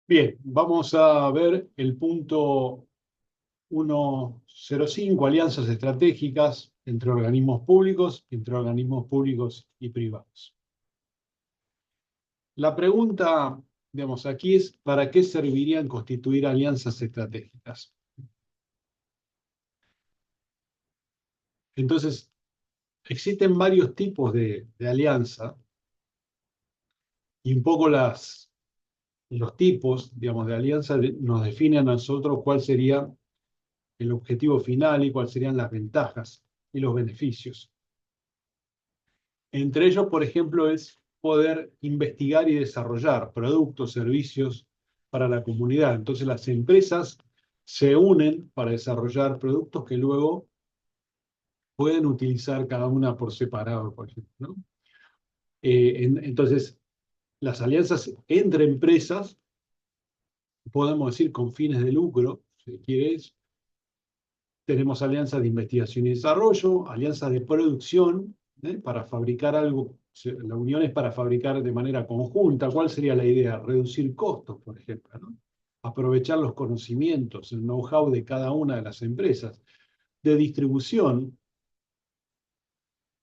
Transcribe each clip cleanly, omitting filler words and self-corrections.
Bien, vamos a ver el punto 105, alianzas estratégicas entre organismos públicos y privados. La pregunta, digamos, aquí es, ¿para qué servirían constituir alianzas estratégicas? Entonces, existen varios tipos de alianza y un poco los tipos, digamos, de alianza nos definen a nosotros cuál sería el objetivo final y cuáles serían las ventajas y los beneficios. Entre ellos, por ejemplo, es poder investigar y desarrollar productos, servicios para la comunidad. Entonces, las empresas se unen para desarrollar productos que luego pueden utilizar cada una por separado, por ejemplo, ¿no? Entonces, las alianzas entre empresas, podemos decir con fines de lucro, si quieres, tenemos alianzas de investigación y desarrollo, alianzas de producción, para fabricar algo. La unión es para fabricar de manera conjunta. ¿Cuál sería la idea? Reducir costos, por ejemplo, ¿no? Aprovechar los conocimientos, el know-how de cada una de las empresas. De distribución,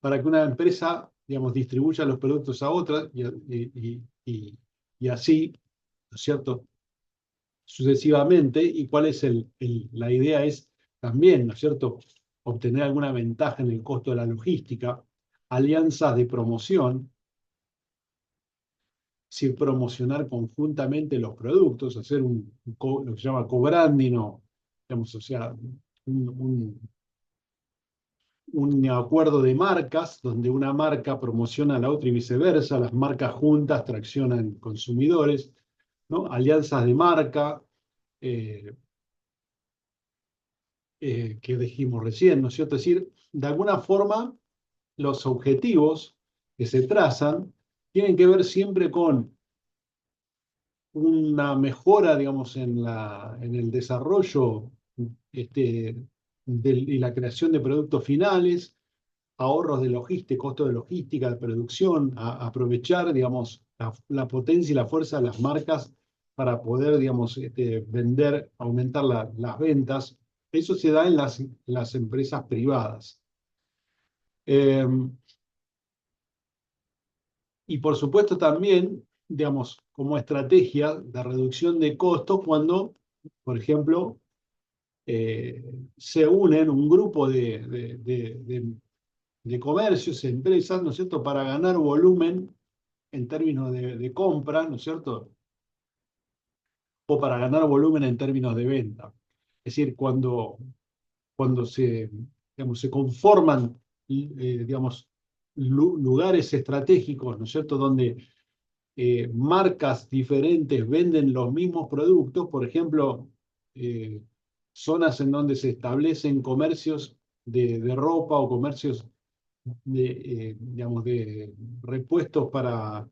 para que una empresa, digamos, distribuya los productos a otras y así, ¿no es cierto?, sucesivamente. ¿Y cuál es la idea? Es también, ¿no es cierto?, obtener alguna ventaja en el costo de la logística, alianzas de promoción, es decir, promocionar conjuntamente los productos, hacer lo que se llama co-branding, o, digamos, o sea, un, un acuerdo de marcas, donde una marca promociona a la otra y viceversa, las marcas juntas traccionan consumidores, ¿no? Alianzas de marca, eh, que dijimos recién, ¿no es cierto? Es decir, de alguna forma, los objetivos que se trazan tienen que ver siempre con una mejora, digamos, en el desarrollo, este, y la creación de productos finales, ahorros de logística, costo de logística, de producción, aprovechar, digamos, la potencia y la fuerza de las marcas para poder, digamos, vender, aumentar las ventas. Eso se da en las empresas privadas. Eh, y por supuesto también, digamos, como estrategia de reducción de costos cuando, por ejemplo, eh, se unen un grupo de comercios, empresas, ¿no es cierto?, para ganar volumen en términos de compra, ¿no es cierto?, o para ganar volumen en términos de venta. Es decir, cuando digamos, se conforman, digamos, lugares estratégicos, ¿no es cierto?, donde marcas diferentes venden los mismos productos. Por ejemplo, eh, zonas en donde se establecen comercios de ropa o comercios digamos, de repuestos para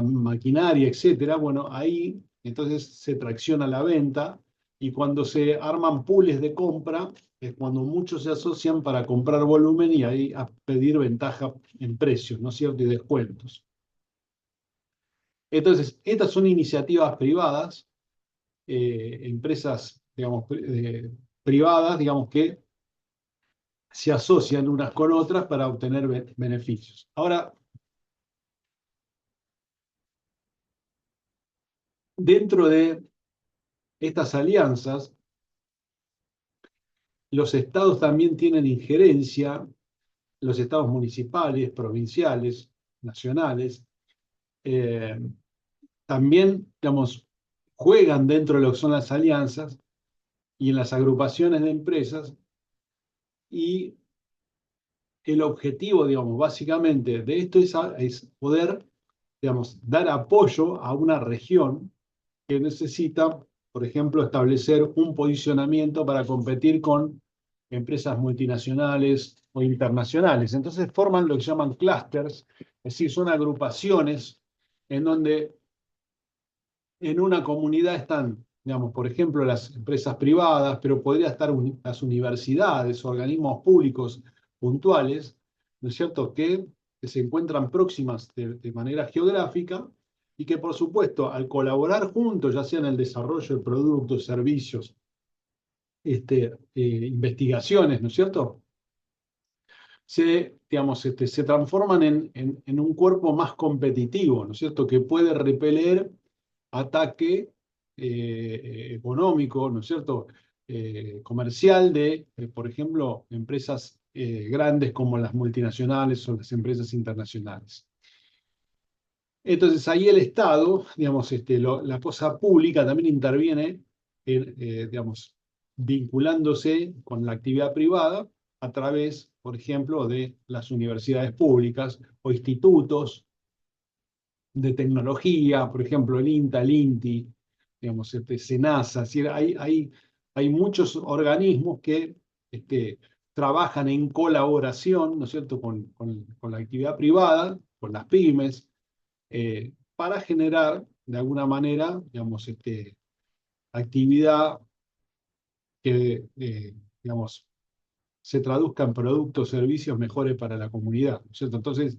maquinaria, etcétera. Bueno, ahí entonces se tracciona la venta, y cuando se arman pools de compra es cuando muchos se asocian para comprar volumen y ahí a pedir ventaja en precios, ¿no es cierto?, y descuentos. Entonces, estas son iniciativas privadas, empresas, digamos, privadas, digamos, que se asocian unas con otras para obtener beneficios. Ahora, dentro de estas alianzas, los estados también tienen injerencia, los estados municipales, provinciales, nacionales, eh, también, digamos, juegan dentro de lo que son las alianzas y en las agrupaciones de empresas. Y el objetivo, digamos, básicamente de esto es poder, digamos, dar apoyo a una región que necesita, por ejemplo, establecer un posicionamiento para competir con empresas multinacionales o internacionales. Entonces forman lo que llaman clústeres, es decir, son agrupaciones en donde en una comunidad están, digamos, por ejemplo, las empresas privadas, pero podría estar las universidades, organismos públicos puntuales, ¿no es cierto?, que se encuentran próximas de manera geográfica, y que por supuesto al colaborar juntos, ya sea en el desarrollo de productos, servicios, investigaciones, ¿no es cierto? Digamos, se transforman en un cuerpo más competitivo, ¿no es cierto? Que puede repeler ataque económico, ¿no es cierto? Comercial de, por ejemplo, empresas grandes como las multinacionales o las empresas internacionales. Entonces ahí el Estado, digamos, la cosa pública también interviene, digamos, vinculándose con la actividad privada a través, por ejemplo, de las universidades públicas o institutos de tecnología, por ejemplo, el INTA, el INTI, digamos, SENASA. Es decir, hay muchos organismos que trabajan en colaboración, ¿no es cierto?, con la actividad privada, con las pymes, para generar, de alguna manera, digamos, actividad que, digamos, se traduzca en productos, servicios mejores para la comunidad, ¿no es cierto? Entonces,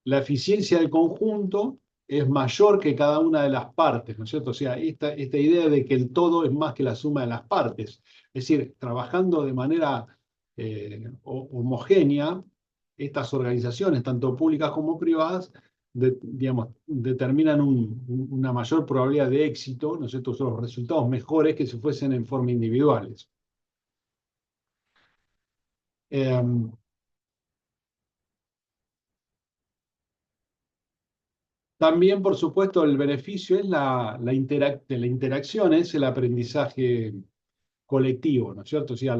la eficiencia del conjunto es mayor que cada una de las partes, ¿no es cierto? O sea, esta idea de que el todo es más que la suma de las partes. Es decir, trabajando de manera homogénea, estas organizaciones, tanto públicas como privadas, digamos, determinan una mayor probabilidad de éxito, ¿no es cierto? Son los resultados mejores que si fuesen en forma individuales. Eh, También, por supuesto, el beneficio es de la interacción, es el aprendizaje colectivo, ¿no es cierto? O sea,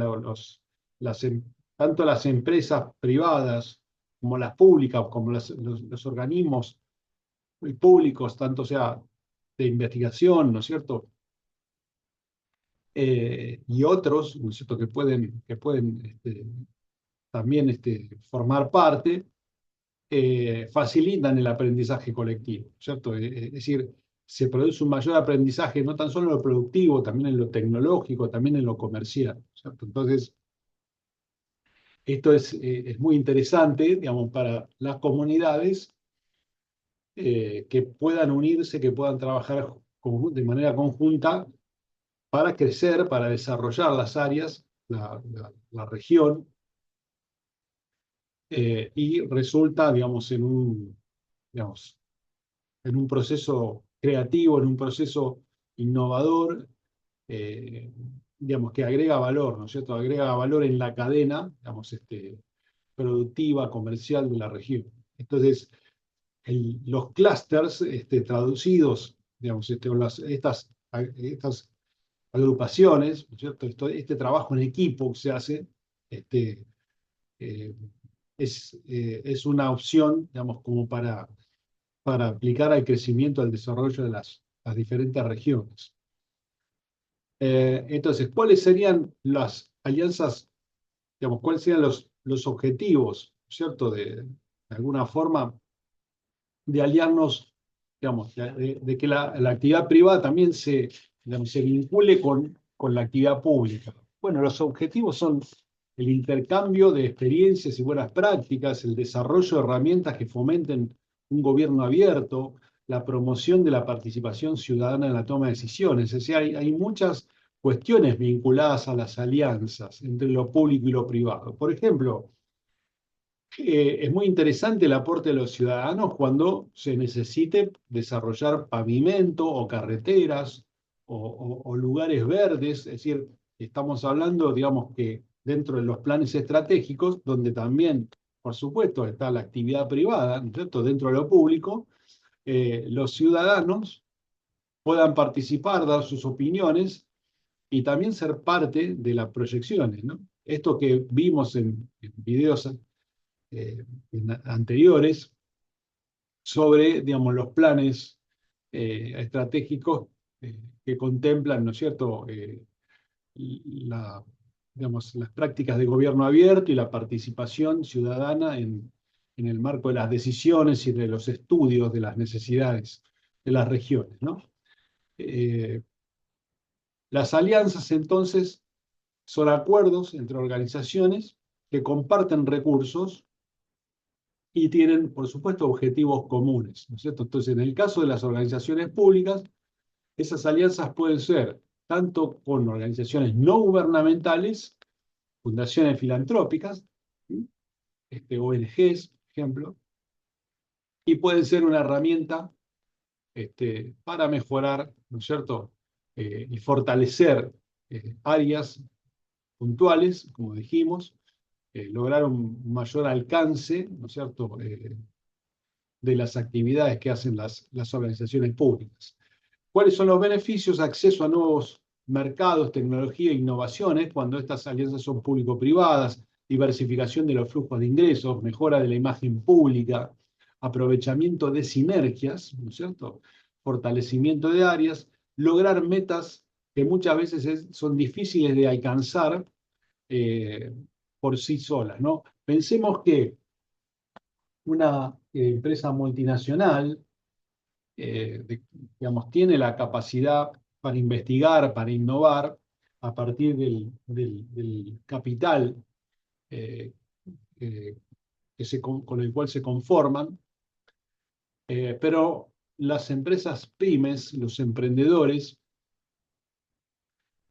tanto las empresas privadas como las públicas, como los organismos públicos, tanto sea de investigación, ¿no es cierto? Y otros, ¿no es cierto?, que pueden también formar parte facilitan el aprendizaje colectivo, ¿cierto? Es decir, se produce un mayor aprendizaje no tan solo en lo productivo, también en lo tecnológico, también en lo comercial, ¿cierto? Entonces, esto es muy interesante, digamos, para las comunidades que puedan unirse, que puedan trabajar de manera conjunta para crecer, para desarrollar las áreas, la región, y resulta, digamos, digamos, en un proceso creativo, en un proceso innovador, eh, digamos, que agrega valor, ¿no es cierto? Agrega valor en la cadena, digamos, productiva, comercial de la región. Entonces, los clusters traducidos, digamos, o estas agrupaciones, ¿no es cierto? Este trabajo en equipo que se hace, este, eh, es una opción, digamos, como para aplicar al crecimiento, al desarrollo de las diferentes regiones. Entonces, ¿cuáles serían las alianzas, digamos, cuáles serían los objetivos, ¿cierto? De alguna forma, de aliarnos, digamos, de que la actividad privada también digamos, se vincule con la actividad pública. Bueno, los objetivos son el intercambio de experiencias y buenas prácticas, el desarrollo de herramientas que fomenten un gobierno abierto, la promoción de la participación ciudadana en la toma de decisiones. Es decir, hay muchas cuestiones vinculadas a las alianzas entre lo público y lo privado. Por ejemplo, es muy interesante el aporte de los ciudadanos cuando se necesite desarrollar pavimento o carreteras o lugares verdes. Es decir, estamos hablando, digamos, que dentro de los planes estratégicos, donde también, por supuesto, está la actividad privada, ¿no es cierto?, dentro de lo público, los ciudadanos puedan participar, dar sus opiniones y también ser parte de las proyecciones, ¿no? Esto que vimos en videos anteriores sobre, digamos, los planes estratégicos que contemplan, ¿no es cierto?, la, digamos, las prácticas de gobierno abierto y la participación ciudadana en el marco de las decisiones y de los estudios de las necesidades de las regiones, ¿no? Eh, las alianzas, entonces, son acuerdos entre organizaciones que comparten recursos y tienen, por supuesto, objetivos comunes, ¿no es cierto? Entonces, en el caso de las organizaciones públicas, esas alianzas pueden ser tanto con organizaciones no gubernamentales, fundaciones filantrópicas, ¿sí? ONGs, por ejemplo, y pueden ser una herramienta para mejorar, ¿no es cierto? Y fortalecer áreas puntuales, como dijimos, lograr un mayor alcance, ¿no es cierto?, de las actividades que hacen las organizaciones públicas. ¿Cuáles son los beneficios? Acceso a nuevos mercados, tecnología e innovaciones, cuando estas alianzas son público-privadas, diversificación de los flujos de ingresos, mejora de la imagen pública, aprovechamiento de sinergias, ¿no es cierto? Fortalecimiento de áreas, lograr metas que muchas veces son difíciles de alcanzar eh, por sí solas, ¿no? Pensemos que una empresa multinacional digamos, tiene la capacidad para investigar, para innovar a partir del capital eh, eh, con el cual se conforman, pero las empresas pymes, los emprendedores,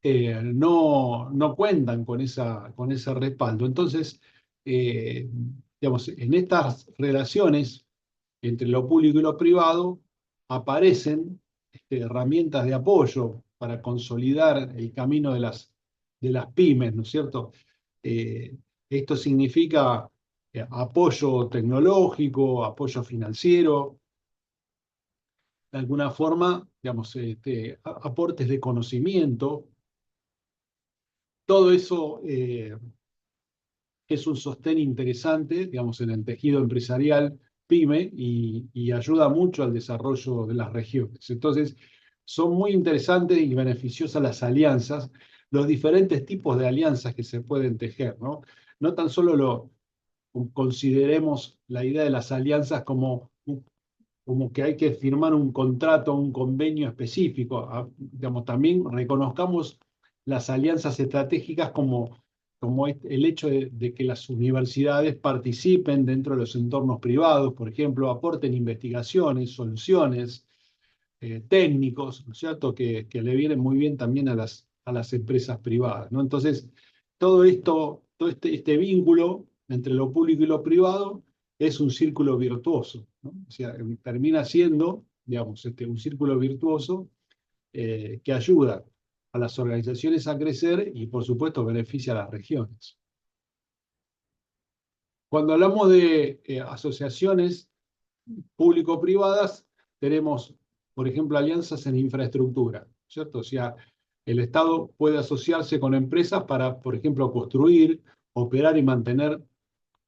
no cuentan con ese respaldo. Entonces, eh, digamos, en estas relaciones entre lo público y lo privado aparecen herramientas de apoyo para consolidar el camino de las pymes, ¿no es cierto? Eh, Esto significa apoyo tecnológico, apoyo financiero, de alguna forma, digamos, aportes de conocimiento. Todo eso es un sostén interesante, digamos, en el tejido empresarial PYME y ayuda mucho al desarrollo de las regiones. Entonces, son muy interesantes y beneficiosas las alianzas, los diferentes tipos de alianzas que se pueden tejer, ¿no? No tan solo consideremos la idea de las alianzas como que hay que firmar un contrato, un convenio específico. Digamos, también reconozcamos las alianzas estratégicas como el hecho de que las universidades participen dentro de los entornos privados, por ejemplo, aporten investigaciones, soluciones, técnicos, ¿no es cierto?, que le vienen muy bien también a las empresas privadas, ¿no? Entonces, todo esto, todo este vínculo entre lo público y lo privado es un círculo virtuoso, ¿no? O sea, termina siendo, digamos, un círculo virtuoso que ayuda a las organizaciones a crecer y, por supuesto, beneficia a las regiones. Cuando hablamos de asociaciones público-privadas, tenemos, por ejemplo, alianzas en infraestructura, ¿cierto? O sea, el Estado puede asociarse con empresas para, por ejemplo, construir, operar y mantener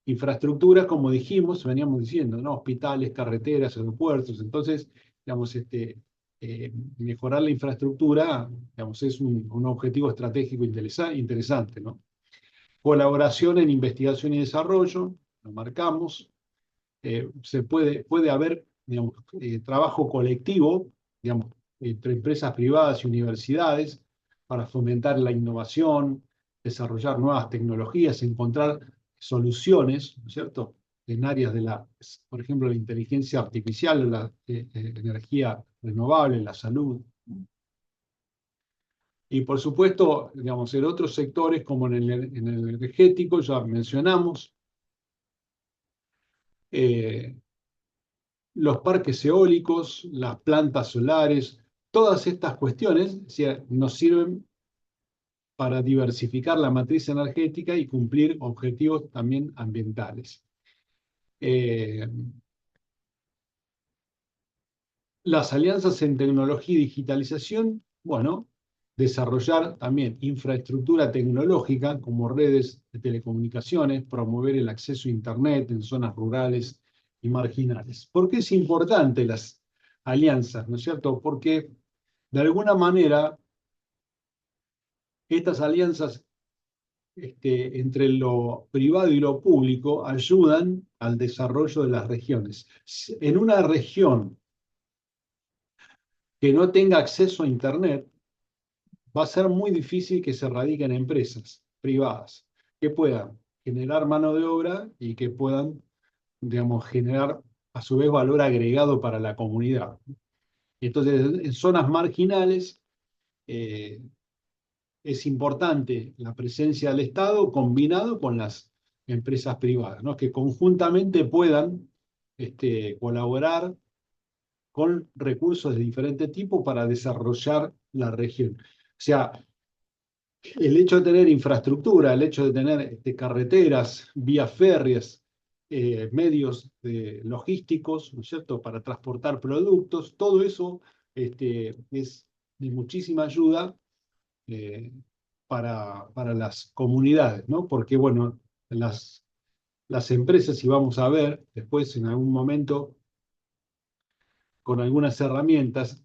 infraestructuras, como dijimos, veníamos diciendo, ¿no? Hospitales, carreteras, aeropuertos. Entonces, digamos, mejorar la infraestructura, digamos, es un objetivo estratégico interesante, ¿no? Colaboración en investigación y desarrollo, lo marcamos. Puede haber, digamos, trabajo colectivo, digamos, entre empresas privadas y universidades para fomentar la innovación, desarrollar nuevas tecnologías, encontrar soluciones, ¿no es cierto?, en áreas por ejemplo, la inteligencia artificial, la energía renovable, la salud. Y por supuesto, digamos, en otros sectores como en el energético, ya mencionamos, eh, los parques eólicos, las plantas solares, todas estas cuestiones, o sea, nos sirven para diversificar la matriz energética y cumplir objetivos también ambientales. Eh, las alianzas en tecnología y digitalización, bueno, desarrollar también infraestructura tecnológica como redes de telecomunicaciones, promover el acceso a Internet en zonas rurales y marginales. ¿Por qué es importante las alianzas, no es cierto? Porque de alguna manera estas alianzas entre lo privado y lo público ayudan al desarrollo de las regiones. En una región que no tenga acceso a Internet, va a ser muy difícil que se radiquen empresas privadas que puedan generar mano de obra y que puedan digamos, generar a su vez valor agregado para la comunidad. Entonces, en zonas marginales eh, es importante la presencia del Estado combinado con las empresas privadas, ¿no? Que conjuntamente puedan colaborar con recursos de diferente tipo para desarrollar la región. O sea, el hecho de tener infraestructura, el hecho de tener carreteras, vías férreas, logísticos, ¿no es cierto?, para transportar productos, todo eso es de muchísima ayuda eh, para las comunidades, ¿no? Porque, bueno, las empresas, si vamos a ver después en algún momento, con algunas herramientas,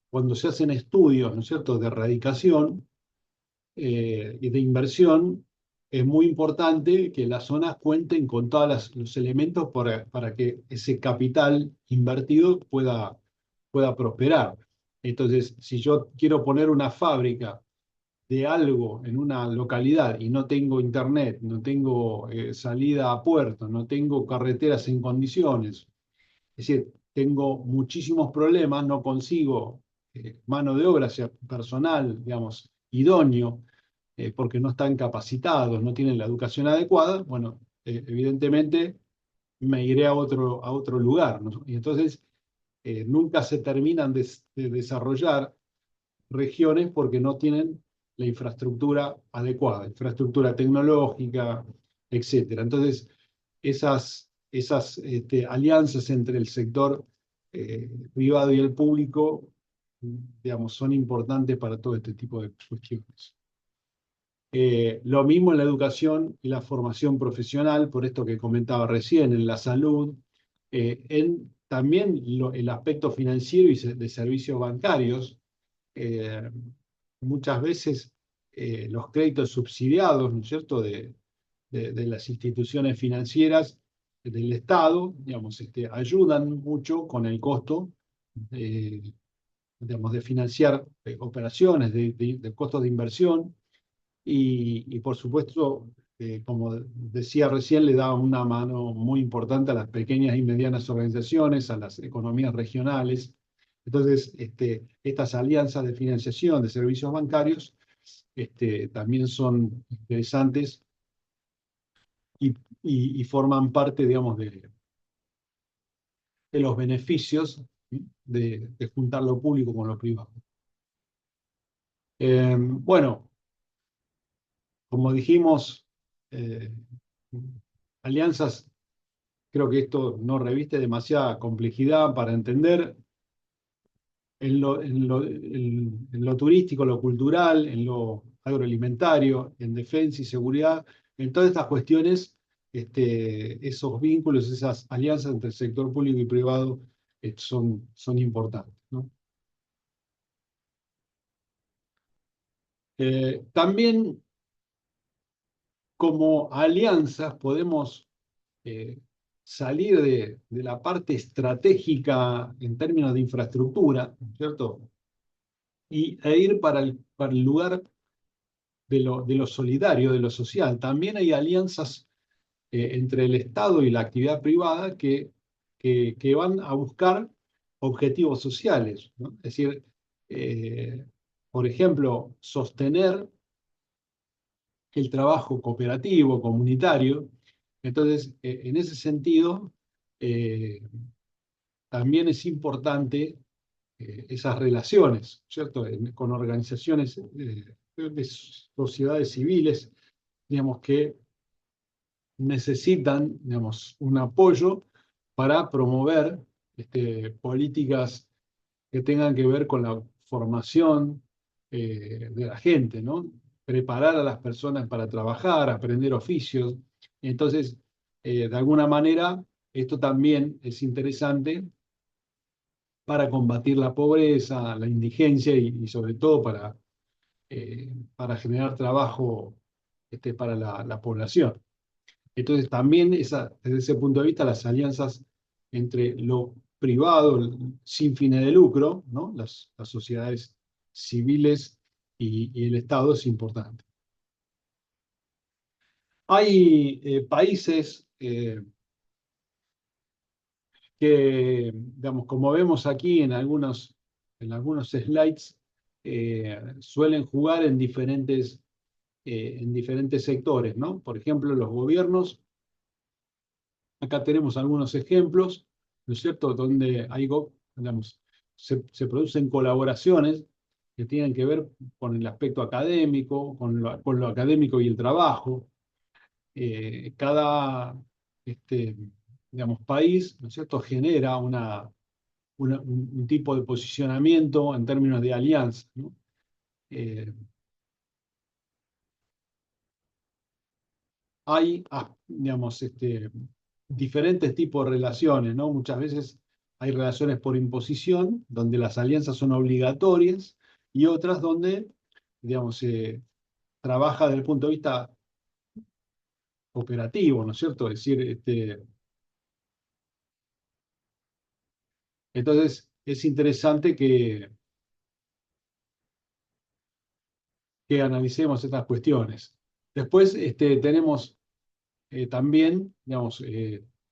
cuando se hacen estudios, ¿no es cierto?, de erradicación, y de inversión, es muy importante que las zonas cuenten con todos los elementos para que ese capital invertido pueda prosperar. Entonces, si yo quiero poner una fábrica de algo en una localidad y no tengo internet, no tengo salida a puerto, no tengo carreteras en condiciones, es decir, tengo muchísimos problemas, no consigo mano de obra, o sea, personal, digamos, idóneo, porque no están capacitados, no tienen la educación adecuada, bueno, evidentemente me iré a otro lugar, ¿no? Y entonces nunca se terminan de desarrollar regiones porque no tienen la infraestructura adecuada, infraestructura tecnológica, etcétera. Entonces, esas alianzas entre el sector privado y el público, digamos, son importantes para todo este tipo de cuestiones. Lo mismo en la educación y la formación profesional, por esto que comentaba recién, en la salud, también el aspecto financiero y de servicios bancarios. eh, Muchas veces los créditos subsidiados, ¿no es cierto?, de las instituciones financieras del Estado, digamos, ayudan mucho con el costo, eh, digamos, de financiar operaciones, de costos de inversión y por supuesto, como decía recién, le da una mano muy importante a las pequeñas y medianas organizaciones, a las economías regionales. Entonces, estas alianzas de financiación de servicios bancarios también son interesantes y, y forman parte, digamos, de los beneficios de juntar lo público con lo privado. Bueno, como dijimos, eh, alianzas, creo que esto no reviste demasiada complejidad para entender en lo turístico, lo cultural, en lo agroalimentario, en defensa y seguridad, en todas estas cuestiones, esos vínculos, esas alianzas entre el sector público y privado son importantes, ¿no? También como alianzas podemos eh, salir de la parte estratégica en términos de infraestructura, ¿cierto? E ir para el lugar de lo solidario, de lo social. También hay alianzas entre el Estado y la actividad privada que van a buscar objetivos sociales, ¿no? Es decir, eh, por ejemplo, sostener el trabajo cooperativo, comunitario. Entonces, en ese sentido, eh, también es importante esas relaciones, ¿cierto? Con organizaciones de sociedades civiles, digamos, que necesitan, digamos, un apoyo para promover políticas que tengan que ver con la formación de la gente, ¿no? Preparar a las personas para trabajar, aprender oficios. Entonces, de alguna manera, esto también es interesante para combatir la pobreza, la indigencia y sobre todo para generar trabajo para la población. Entonces, también desde ese punto de vista, las alianzas entre lo privado, sin fines de lucro, ¿no? Las sociedades civiles y el Estado es importante. Hay países que, digamos, como vemos aquí en algunos slides, suelen jugar en diferentes sectores, ¿no? Por ejemplo, los gobiernos, acá tenemos algunos ejemplos, ¿no es cierto?, donde digamos, se producen colaboraciones que tienen que ver con el aspecto académico, con lo académico y el trabajo. Cada este, digamos, país, ¿no es cierto?, genera un tipo de posicionamiento en términos de alianza, ¿no? Eh, digamos, diferentes tipos de relaciones, ¿no? Muchas veces hay relaciones por imposición, donde las alianzas son obligatorias, y otras donde, digamos, se trabaja desde el punto de vista operativo, ¿no es cierto? Es decir, entonces es interesante que analicemos estas cuestiones. Después tenemos también, digamos,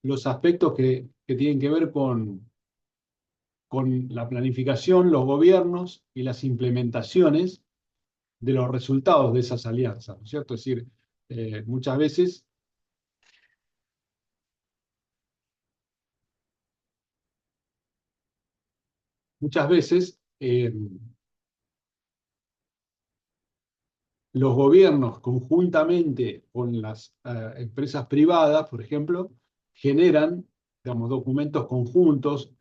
los aspectos que tienen que ver con la planificación, los gobiernos y las implementaciones de los resultados de esas alianzas, ¿no es cierto? Es decir, eh, muchas veces, muchas veces los gobiernos conjuntamente con las empresas privadas, por ejemplo, generan, digamos, documentos conjuntos,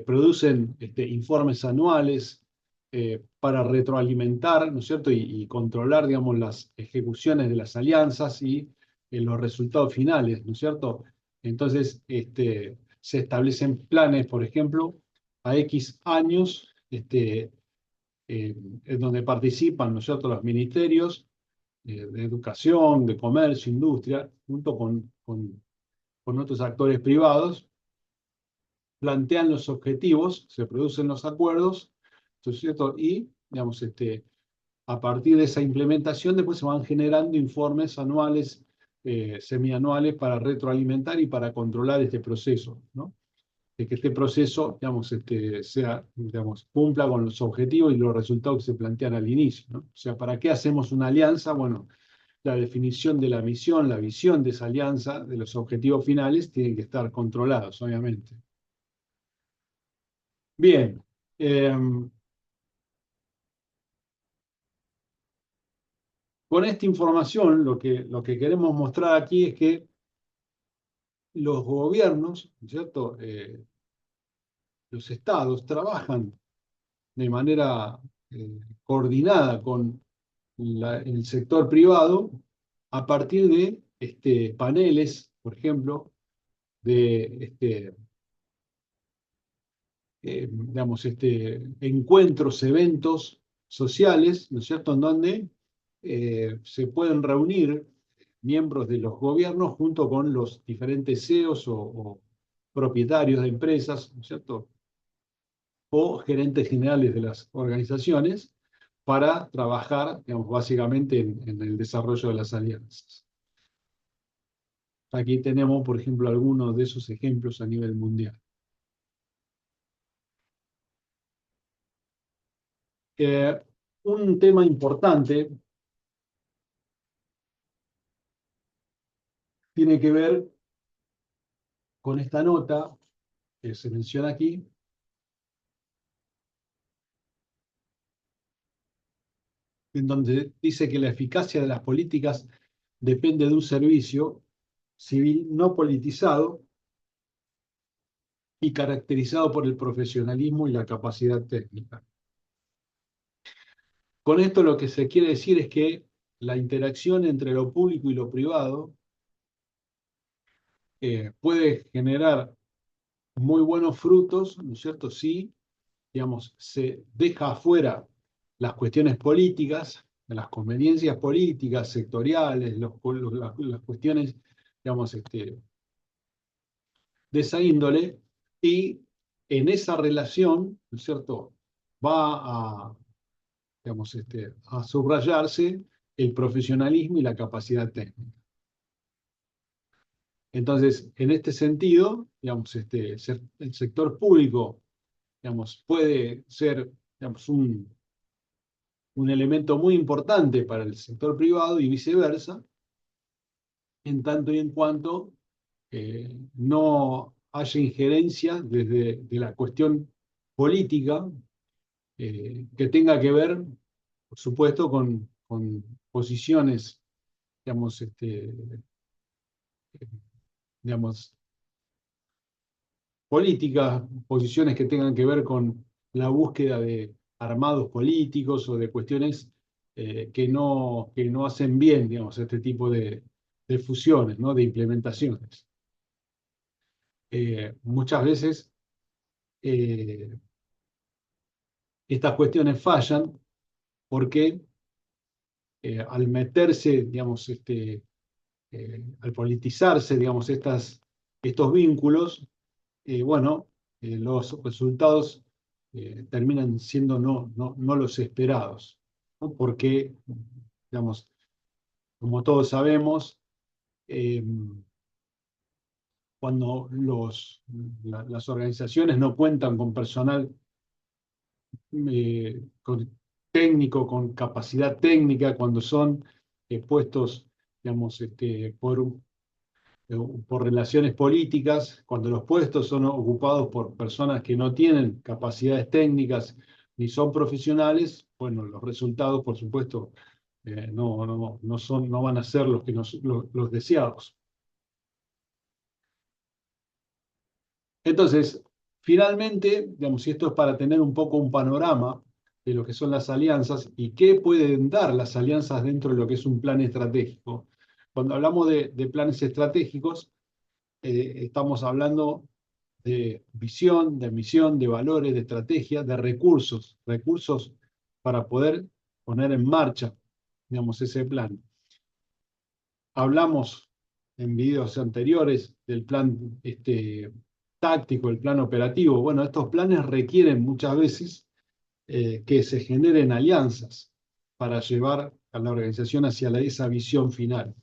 producen informes anuales para retroalimentar, ¿no es cierto? Y controlar, digamos, las ejecuciones de las alianzas y los resultados finales, ¿no es cierto? Entonces, se establecen planes, por ejemplo, a X años, en donde participan, ¿no es cierto?, los ministerios de educación, de comercio, industria, junto con otros actores privados, plantean los objetivos, se producen los acuerdos, ¿no es cierto? Y, digamos, a partir de esa implementación, después se van generando informes anuales, semianuales, para retroalimentar y para controlar este proceso, ¿no? De que este proceso, digamos, digamos, cumpla con los objetivos y los resultados que se plantean al inicio, ¿no? O sea, ¿para qué hacemos una alianza? Bueno, la definición de la misión, la visión de esa alianza, de los objetivos finales, tienen que estar controlados, obviamente. Bien, con esta información lo que queremos mostrar aquí es que los gobiernos, ¿no es cierto? Los estados trabajan de manera coordinada con el sector privado a partir de paneles, por ejemplo, de digamos, encuentros, eventos sociales, ¿no es cierto?, en donde se pueden reunir miembros de los gobiernos junto con los diferentes CEOs o propietarios de empresas, ¿no es cierto?, o gerentes generales de las organizaciones para trabajar, digamos, básicamente en el desarrollo de las alianzas. Aquí tenemos, por ejemplo, algunos de esos ejemplos a nivel mundial. Eh, un tema importante tiene que ver con esta nota que se menciona aquí, en donde dice que la eficacia de las políticas depende de un servicio civil no politizado y caracterizado por el profesionalismo y la capacidad técnica. Con esto lo que se quiere decir es que la interacción entre lo público y lo privado puede generar muy buenos frutos, ¿no es cierto? Si, digamos, se deja afuera las cuestiones políticas, las conveniencias políticas, sectoriales, las cuestiones, digamos, de esa índole, y en esa relación, ¿no es cierto?, va a, digamos, a subrayarse el profesionalismo y la capacidad técnica. Entonces, en este sentido, digamos, el sector público, digamos, puede ser, digamos, un elemento muy importante para el sector privado y viceversa, en tanto y en cuanto no haya injerencia desde de la cuestión política que tenga que ver, por supuesto, con posiciones, digamos, digamos, políticas, posiciones que tengan que ver con la búsqueda de armados políticos o de cuestiones que no hacen bien, digamos, este tipo de fusiones, ¿no? De implementaciones. Muchas veces eh, estas cuestiones fallan porque al meterse, digamos, al politizarse, digamos, estos vínculos, bueno, los resultados terminan siendo no los esperados, ¿no? Porque, digamos, como todos sabemos, eh, cuando las organizaciones no cuentan con personal con con capacidad técnica, cuando son puestos, digamos, por relaciones políticas, cuando los puestos son ocupados por personas que no tienen capacidades técnicas ni son profesionales, bueno, los resultados, por supuesto, no van a ser los que los deseados. Entonces, finalmente, digamos, y esto es para tener un poco un panorama de lo que son las alianzas y qué pueden dar las alianzas dentro de lo que es un plan estratégico. Cuando hablamos de planes estratégicos, estamos hablando de visión, de misión, de valores, de estrategia, de recursos, recursos para poder poner en marcha, digamos, ese plan. Hablamos en videos anteriores del plan táctico, el plan operativo. Bueno, estos planes requieren muchas veces que se generen alianzas para llevar a la organización hacia esa visión final.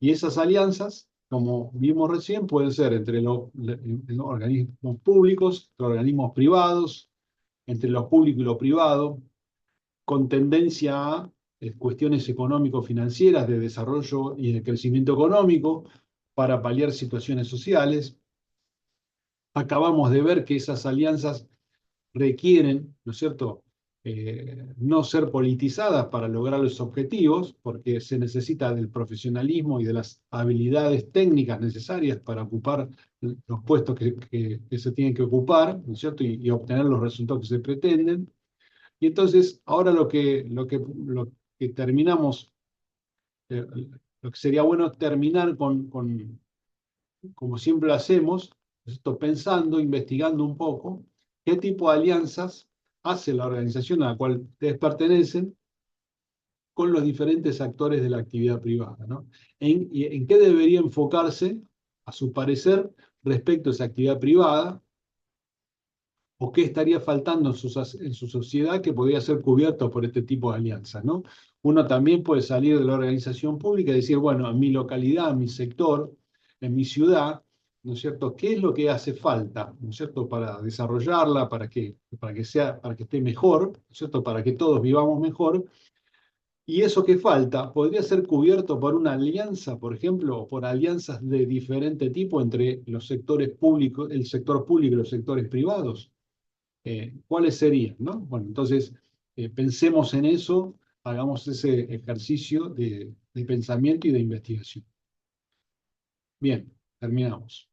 Y esas alianzas, como vimos recién, pueden ser entre los organismos públicos, los organismos privados, entre lo público y lo privado, con tendencia a cuestiones económico-financieras de desarrollo y de crecimiento económico para paliar situaciones sociales. Acabamos de ver que esas alianzas requieren, ¿no es cierto?, no ser politizadas para lograr los objetivos, porque se necesita del profesionalismo y de las habilidades técnicas necesarias para ocupar los puestos que se tienen que ocupar, ¿no es cierto?, y obtener los resultados que se pretenden. Y entonces, ahora lo que terminamos, eh, lo que sería bueno terminar como siempre lo hacemos, esto pensando, investigando un poco, qué tipo de alianzas hace la organización a la cual ustedes pertenecen con los diferentes actores de la actividad privada, ¿no? En qué debería enfocarse, a su parecer, respecto a esa actividad privada, o qué estaría faltando en su sociedad que podría ser cubierto por este tipo de alianzas, ¿no? Uno también puede salir de la organización pública y decir, bueno, en mi localidad, en mi sector, en mi ciudad, ¿no es cierto? ¿Qué es lo que hace falta, ¿no es cierto?, para desarrollarla, para que esté mejor, ¿no es cierto?, para que todos vivamos mejor. Y eso que falta podría ser cubierto por una alianza, por ejemplo, o por alianzas de diferente tipo entre los sectores públicos, el sector público y los sectores privados. ¿Cuáles serían, no? Bueno, entonces pensemos en eso, hagamos ese ejercicio de pensamiento y de investigación. Bien, terminamos.